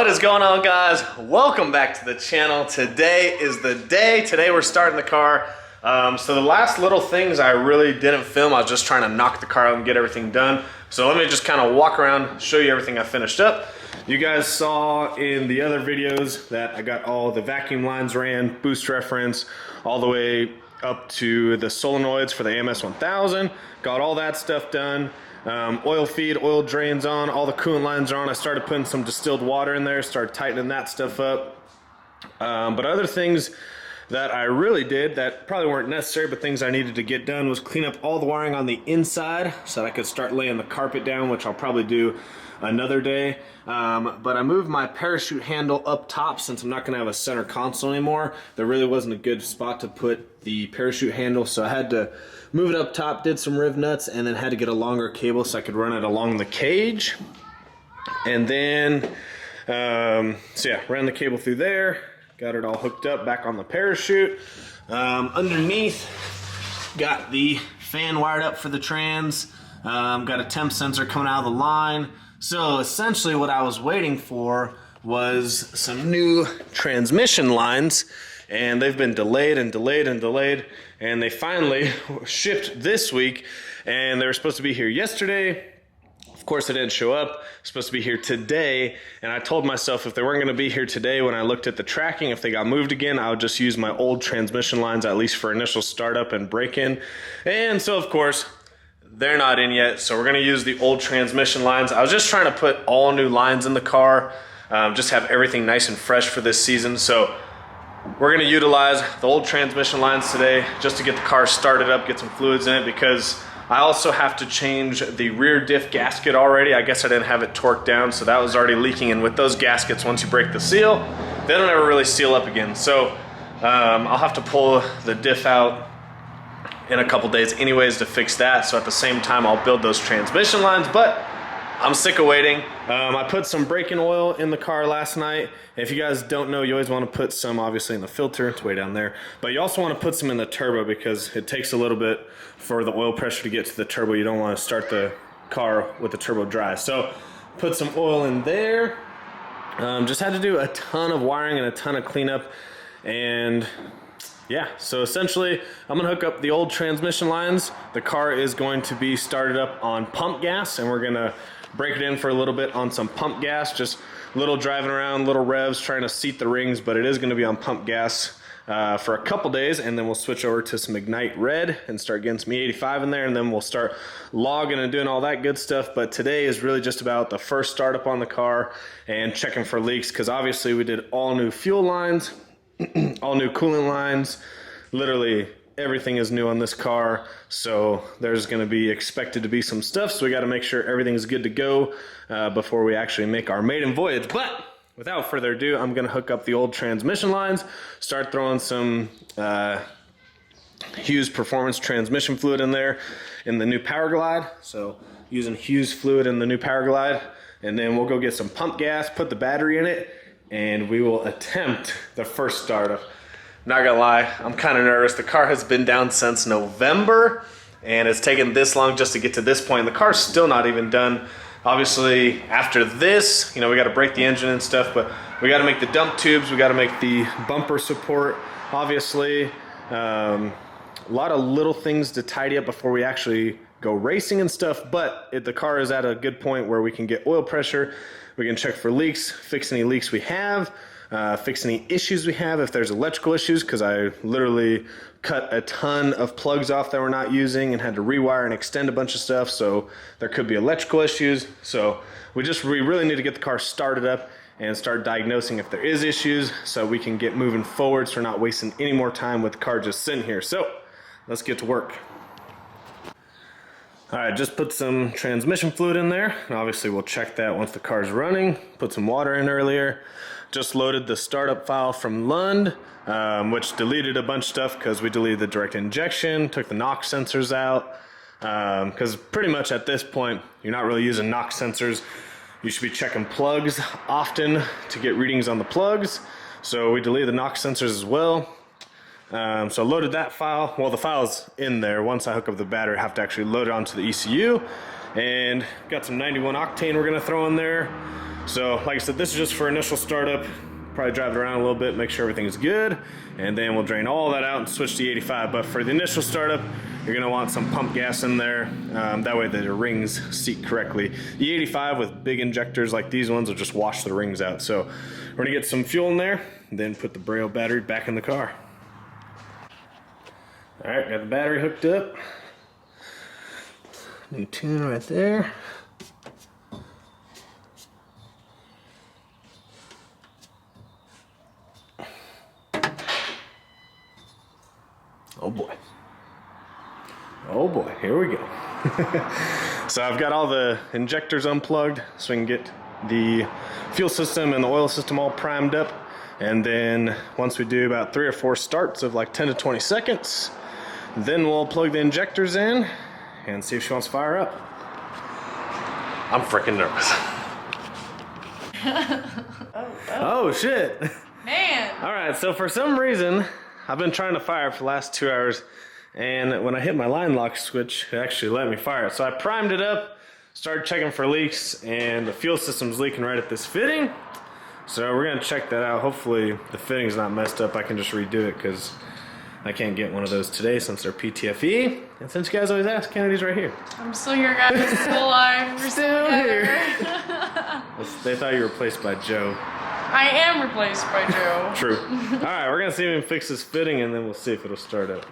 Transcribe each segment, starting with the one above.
What is going on, guys? Welcome back to the channel. Today is the day. Today we're starting the car. So the last little things I really didn't film. I was just trying to knock the car out and get everything done. So let me just kind of walk around, show you everything I finished up. You guys saw in the other videos that I got all the vacuum lines ran, boost reference, all the way up to the solenoids for the AMS 1000. Got all that stuff done. Oil feed, oil drains on, all the coolant lines are on. I started putting some distilled water in there, started tightening that stuff up. But other things that I really did that probably weren't necessary, but things I needed to get done, was clean up all the wiring on the inside so that I could start laying the carpet down, which I'll probably do another day. But I moved my parachute handle up top since I'm not going to have a center console anymore. There really wasn't a good spot to put the parachute handle, so I had to move it up top, did some riv nuts, and then had to get a longer cable so I could run it along the cage. And then, so yeah, ran the cable through there, got it all hooked up back on the parachute. Underneath, got the fan wired up for the trans, got a temp sensor coming out of the line. So essentially what I was waiting for was some new transmission lines, and they've been delayed and delayed and delayed, and they finally shipped this week, and they were supposed to be here yesterday. Of course, they didn't show up. They're supposed to be here today, and I told myself if they weren't going to be here today, when I looked at the tracking, if they got moved again, I would just use my old transmission lines, at least for initial startup and break-in. And so, of course, they're not in yet, so we're going to use the old transmission lines. I was just trying to put all new lines in the car, just have everything nice and fresh for this season. So we're going to utilize the old transmission lines today just to get the car started up, get some fluids in it, because I also have to change the rear diff gasket already. I guess I didn't have it torqued down, so that was already leaking. And with those gaskets, once you break the seal, they don't ever really seal up again. So I'll have to pull the diff out in a couple days anyways to fix that. So at the same time, I'll build those transmission lines, but I'm sick of waiting. I put some brake-in oil in the car last night. If you guys don't know, you always want to put some obviously in the filter. It's way down there. But you also want to put some in the turbo because it takes a little bit for the oil pressure to get to the turbo. You don't want to start the car with the turbo dry. So put some oil in there. Just had to do a ton of wiring and a ton of cleanup. And yeah, so essentially I'm gonna hook up the old transmission lines. The car is going to be started up on pump gas, and we're gonna break it in for a little bit on some pump gas, just little driving around, little revs, trying to seat the rings, but it is gonna be on pump gas for a couple days, and then we'll switch over to some Ignite Red and start getting some E85 in there, and then we'll start logging and doing all that good stuff. But today is really just about the first startup on the car and checking for leaks, because obviously we did all new fuel lines, all new coolant lines, literally everything is new on this car, so there's going to be expected to be some stuff, so we got to make sure everything's good to go before we actually make our maiden voyage. But without further ado, I'm going to hook up the old transmission lines, start throwing some Hughes Performance transmission fluid in there in the new Power Glide, so using Hughes fluid in the new Power Glide, and then we'll go get some pump gas, put the battery in it, and we will attempt the first startup. Not gonna lie, I'm kind of nervous. The car has been down since November, and it's taken this long just to get to this point. The car's still not even done. Obviously, after this, you know, we got to break the engine and stuff, but we got to make the dump tubes, we got to make the bumper support, obviously. A lot of little things to tidy up before we actually go racing and stuff, but the car is at a good point where we can get oil pressure, we can check for leaks, fix any leaks we have, fix any issues we have if there's electrical issues, because I literally cut a ton of plugs off that we're not using and had to rewire and extend a bunch of stuff, so there could be electrical issues. So we really need to get the car started up and start diagnosing if there is issues so we can get moving forward, so we're not wasting any more time with the car just sitting here. So let's get to work. All right, just put some transmission fluid in there, and obviously we'll check that once the car's running. Put some water in earlier. Just loaded the startup file from Lund, which deleted a bunch of stuff because we deleted the direct injection, took the NOx sensors out, because pretty much at this point, you're not really using NOx sensors. You should be checking plugs often to get readings on the plugs. So we deleted the NOx sensors as well. So loaded that file. Well, the file's in there. Once I hook up the battery, I have to actually load it onto the ECU. And got some 91 octane we're gonna throw in there. So like I said, this is just for initial startup. Probably drive it around a little bit, make sure everything's good, and then we'll drain all that out and switch to 85. But for the initial startup, you're gonna want some pump gas in there. That way the rings seat correctly. The 85 with big injectors like these ones will just wash the rings out. So we're gonna get some fuel in there, and then put the Braille battery back in the car. All right, got the battery hooked up. New tune right there. Oh boy. Oh boy, here we go. So I've got all the injectors unplugged so we can get the fuel system and the oil system all primed up. And then once we do about 3 or 4 starts of like 10 to 20 seconds, then we'll plug the injectors in and see if she wants to fire up. I'm freaking nervous. Oh shit. Man. All right, so for some reason, I've been trying to fire for the last 2 hours, and when I hit my line lock switch, it actually let me fire it. So I primed it up, started checking for leaks, and the fuel system's leaking right at this fitting. So we're gonna check that out. Hopefully the fitting's not messed up. I can just redo it because I can't get one of those today since they're PTFE. And since you guys always ask, Kennedy's right here. I'm still here, guys. Still alive. We're Still here. They thought you were replaced by Joe. I am replaced by Joe. True. All right, we're gonna see if we can fix this fitting, and then we'll see if it'll start up.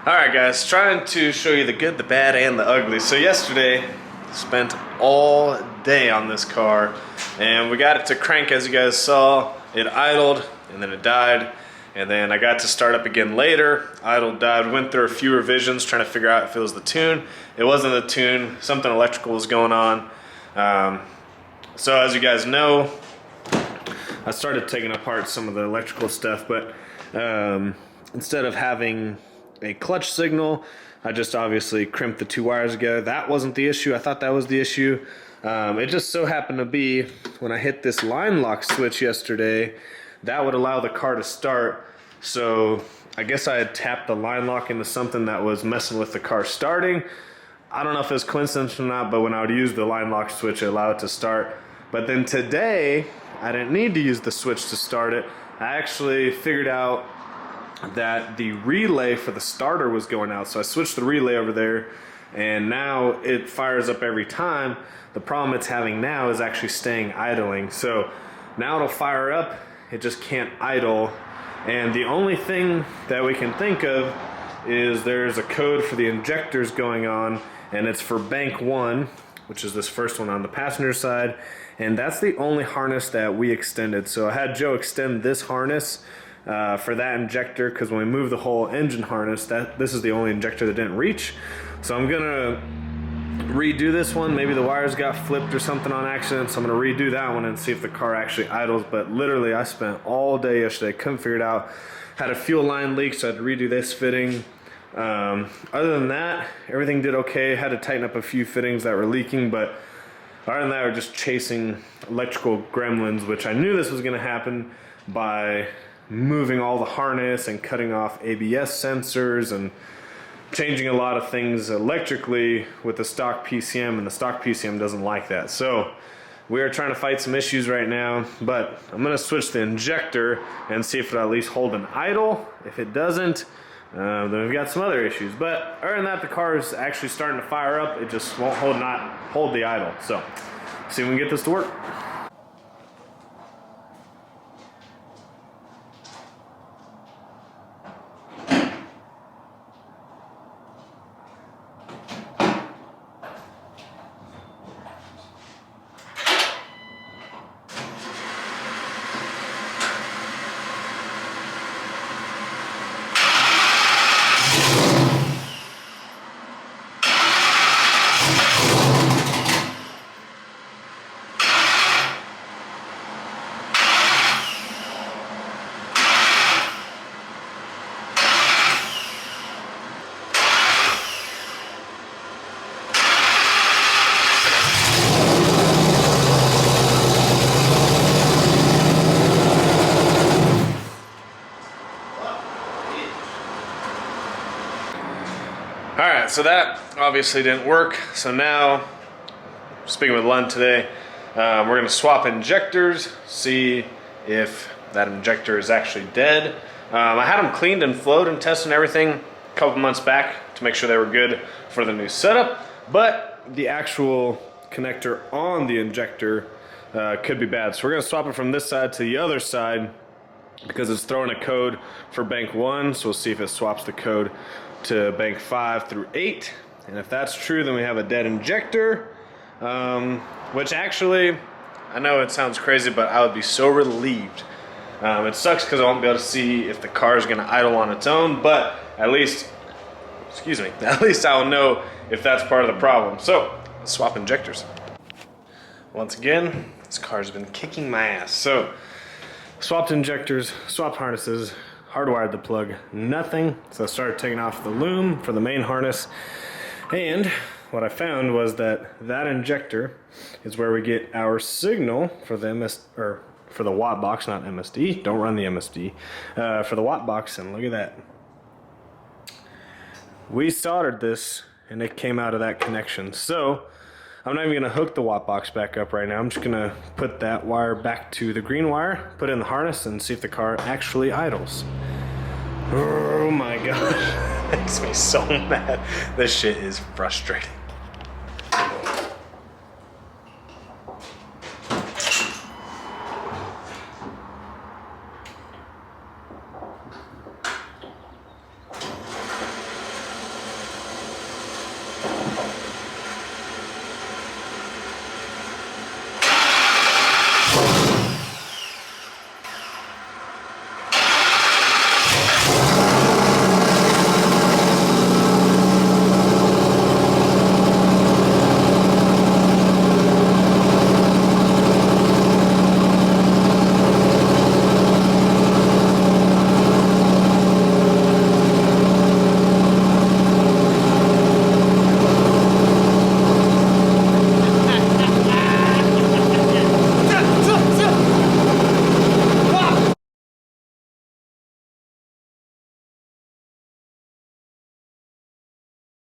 Alright guys, trying to show you the good, the bad, and the ugly. So yesterday, spent all day on this car, and we got it to crank as you guys saw. It idled, and then it died, and then I got to start up again later. Idled, died, went through a few revisions trying to figure out if it was the tune. It wasn't the tune, something electrical was going on. So as you guys know, I started taking apart some of the electrical stuff, but instead of having a clutch signal, I just obviously crimped the 2 wires together. That wasn't the issue. I thought that was the issue. It just so happened to be when I hit this line lock switch yesterday, that would allow the car to start. So I guess I had tapped the line lock into something that was messing with the car starting. I don't know if it was coincidence or not, but when I would use the line lock switch, it allowed it to start. But then today, I didn't need to use the switch to start it. I actually figured out that the relay for the starter was going out, so I switched the relay over there, and now it fires up every time. The problem it's having now is actually staying idling, so now it'll fire up, it just can't idle. And the only thing that we can think of is there's a code for the injectors going on, and it's for bank 1, which is this first one on the passenger side, and that's the only harness that we extended. So I had Joe extend this harness for that injector, because when we moved the whole engine harness, this is the only injector that didn't reach. So I'm gonna redo this one. Maybe the wires got flipped or something on accident, so I'm gonna redo that one and see if the car actually idles. But literally I spent all day yesterday, couldn't figure it out. Had a fuel line leak, so I had to redo this fitting. Other than that, everything did okay. Had to tighten up a few fittings that were leaking, but other than that, we're just chasing electrical gremlins, which I knew this was gonna happen by moving all the harness and cutting off ABS sensors and changing a lot of things electrically with the stock PCM, and the stock PCM doesn't like that. So we are trying to fight some issues right now, but I'm gonna switch the injector and see if it'll at least hold an idle. If it doesn't, Then we've got some other issues, but other than that, the car is actually starting to fire up. It just won't hold the idle. So, see if we can get this to work. Alright, so that obviously didn't work. So now, speaking with Lund today, we're going to swap injectors, see if that injector is actually dead. I had them cleaned and flowed and tested and everything a couple months back to make sure they were good for the new setup, but the actual connector on the injector could be bad. So we're going to swap it from this side to the other side because it's throwing a code for bank 1, so we'll see if it swaps the code to bank 5 through 8, and if that's true, then we have a dead injector, which actually, I know it sounds crazy, but I would be so relieved. It sucks because I won't be able to see if the car is going to idle on its own, but at least, at least I'll know if that's part of the problem. So, let's swap injectors. Once again, this car's been kicking my ass. So, swapped injectors, swapped harnesses, hardwired the plug, nothing. So I started taking off the loom for the main harness, and what I found was that injector is where we get our signal for the for the watt box, not MSD. Don't run the MSD. For the watt box, and look at that. We soldered this, and it came out of that connection. So I'm not even gonna hook the watt box back up right now. I'm just gonna put that wire back to the green wire, put in the harness, and see if the car actually idles. Oh my gosh, that makes me so mad. This shit is frustrating.